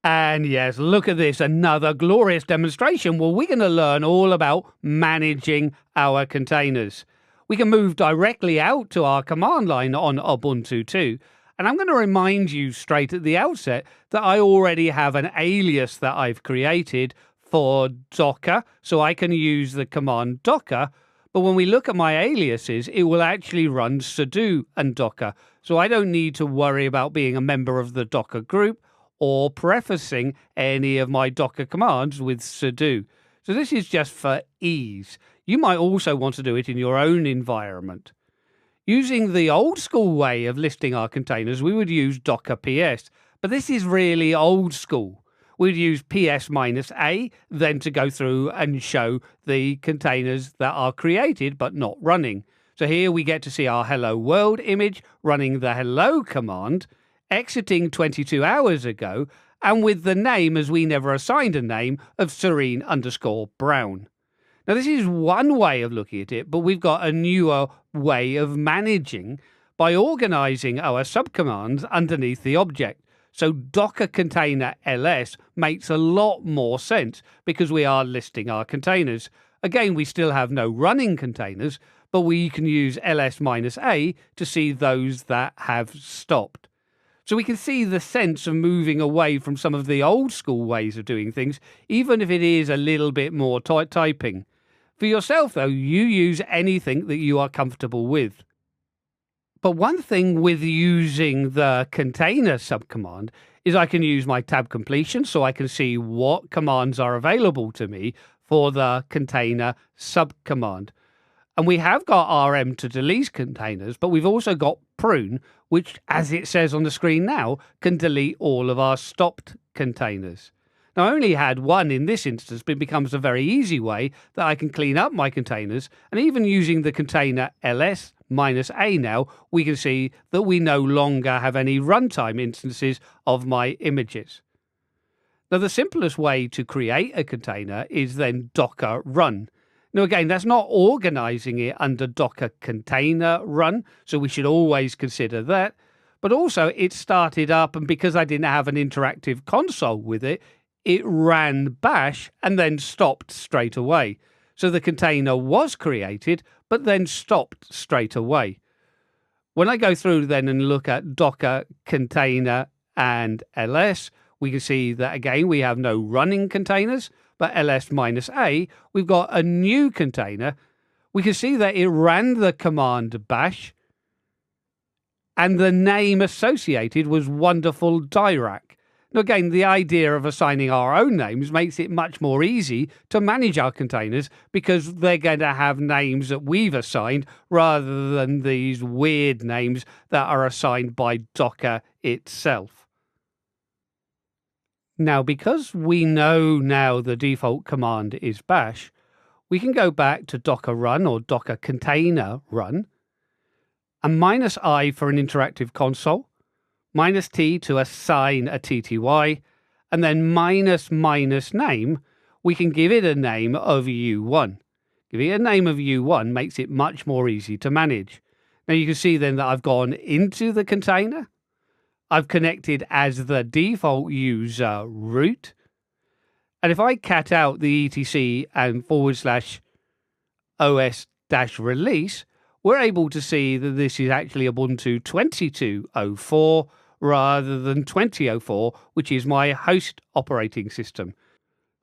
And yes, look at this, another glorious demonstration. Well, we're going to learn all about managing our containers. We can move directly out to our command line on Ubuntu too. And I'm going to remind you straight at the outset that I already have an alias that I've created for Docker, so I can use the command Docker. But when we look at my aliases, it will actually run sudo and Docker. So I don't need to worry about being a member of the Docker group or prefacing any of my Docker commands with sudo. So this is just for ease. You might also want to do it in your own environment. Using the old school way of listing our containers, we would use Docker PS, but this is really old school. We'd use PS-A, then to go through and show the containers that are created but not running. So here we get to see our hello world image running the hello command, exiting 22 hours ago, and with the name, as we never assigned a name, of Serene_Brown. Now, this is one way of looking at it, but we've got a newer way of managing by organizing our subcommands underneath the object. So Docker container ls makes a lot more sense because we are listing our containers. Again, we still have no running containers, but we can use ls-a to see those that have stopped. So we can see the sense of moving away from some of the old school ways of doing things, even if it is a little bit more typing. For yourself, though, you use anything that you are comfortable with. But one thing with using the container subcommand is I can use my tab completion so I can see what commands are available to me for the container subcommand. And we have got RM to delete containers, but we've also got prune, which, as it says on the screen now, can delete all of our stopped containers. Now, I only had one in this instance, but it becomes a very easy way that I can clean up my containers. And even using the container ls-a now, we can see that we no longer have any runtime instances of my images. Now, the simplest way to create a container is then Docker run. Now, again, that's not organizing it under Docker container run, so we should always consider that. But also, it started up, and because I didn't have an interactive console with it, it ran bash and then stopped straight away. So the container was created, but then stopped straight away. When I go through then and look at Docker container and ls, we can see that, again, we have no running containers, but ls-a, we've got a new container. We can see that it ran the command bash, and the name associated was Wonderful Dirac. Now, again, the idea of assigning our own names makes it much more easy to manage our containers because they're going to have names that we've assigned rather than these weird names that are assigned by Docker itself. Now, because we know now the default command is bash, we can go back to Docker run or Docker container run, and -i for an interactive console, -t to assign a TTY, and then -name, we can give it a name of U1. Giving it a name of U1 makes it much more easy to manage. Now you can see then that I've gone into the container. I've connected as the default user root. And if I cat out the etc and /os-release, we're able to see that this is actually Ubuntu 22.04 rather than 20.04, which is my host operating system.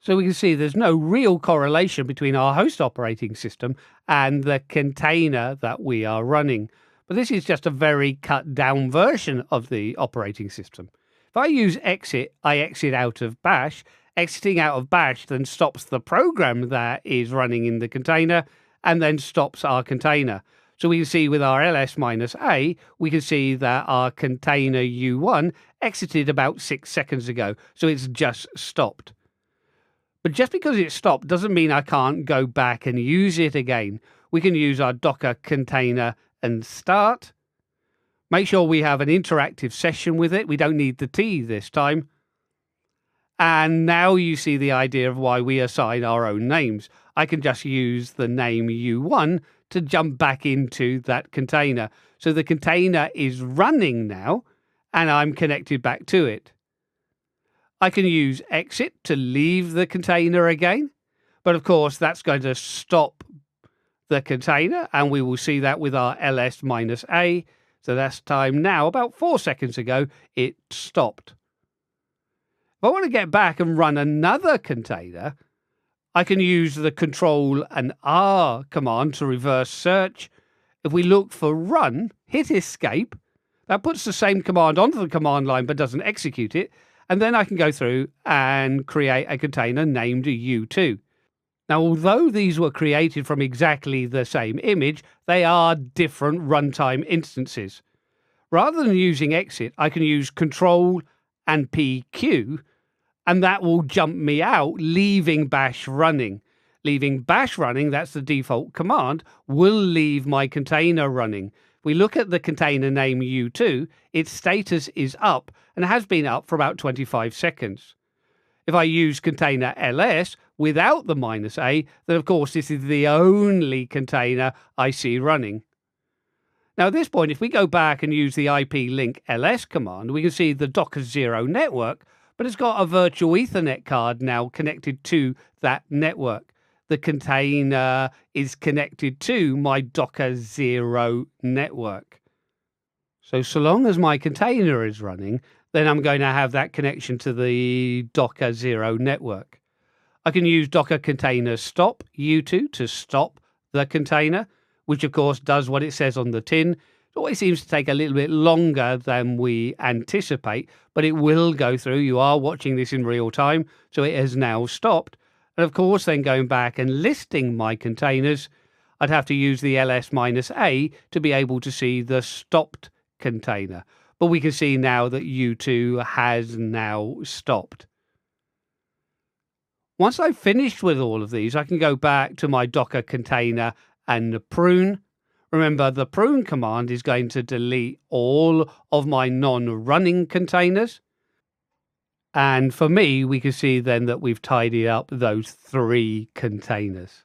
So we can see there's no real correlation between our host operating system and the container that we are running. But this is just a very cut down version of the operating system. If I use exit, I exit out of bash. Exiting out of bash then stops the program that is running in the container and then stops our container. So we can see with our ls-a, we can see that our container U1 exited about 6 seconds ago. So it's just stopped. But just because it stopped doesn't mean I can't go back and use it again. We can use our Docker container and start. Make sure we have an interactive session with it. We don't need the T this time. And now you see the idea of why we assign our own names. I can just use the name U1 to jump back into that container. So the container is running now, and I'm connected back to it. I can use exit to leave the container again, but of course that's going to stop the container, and we will see that with our ls-a. So that's time now, about 4 seconds ago, it stopped. If I want to get back and run another container, I can use the Control and R command to reverse search. If we look for run, hit escape. That puts the same command onto the command line but doesn't execute it. And then I can go through and create a container named U2. Now, although these were created from exactly the same image, they are different runtime instances. Rather than using exit, I can use Control and PQ, and that will jump me out, leaving bash running. Leaving bash running, that's the default command, will leave my container running. We look at the container name U2, its status is up and has been up for about 25 seconds. If I use container ls without the -a, then of course this is the only container I see running. Now at this point, if we go back and use the ip-link ls command, we can see the Docker 0 network, but it's got a virtual Ethernet card now connected to that network. The container is connected to my Docker 0 network. So long as my container is running, then I'm going to have that connection to the Docker 0 network. I can use Docker container stop U2 to stop the container, which of course does what it says on the tin. It always seems to take a little bit longer than we anticipate, but it will go through. You are watching this in real time, so it has now stopped. And of course, then going back and listing my containers, I'd have to use the ls-a to be able to see the stopped container. But we can see now that U2 has now stopped. Once I've finished with all of these, I can go back to my Docker container and prune. Remember, the prune command is going to delete all of my non-running containers. And for me, we can see then that we've tidied up those 3 containers.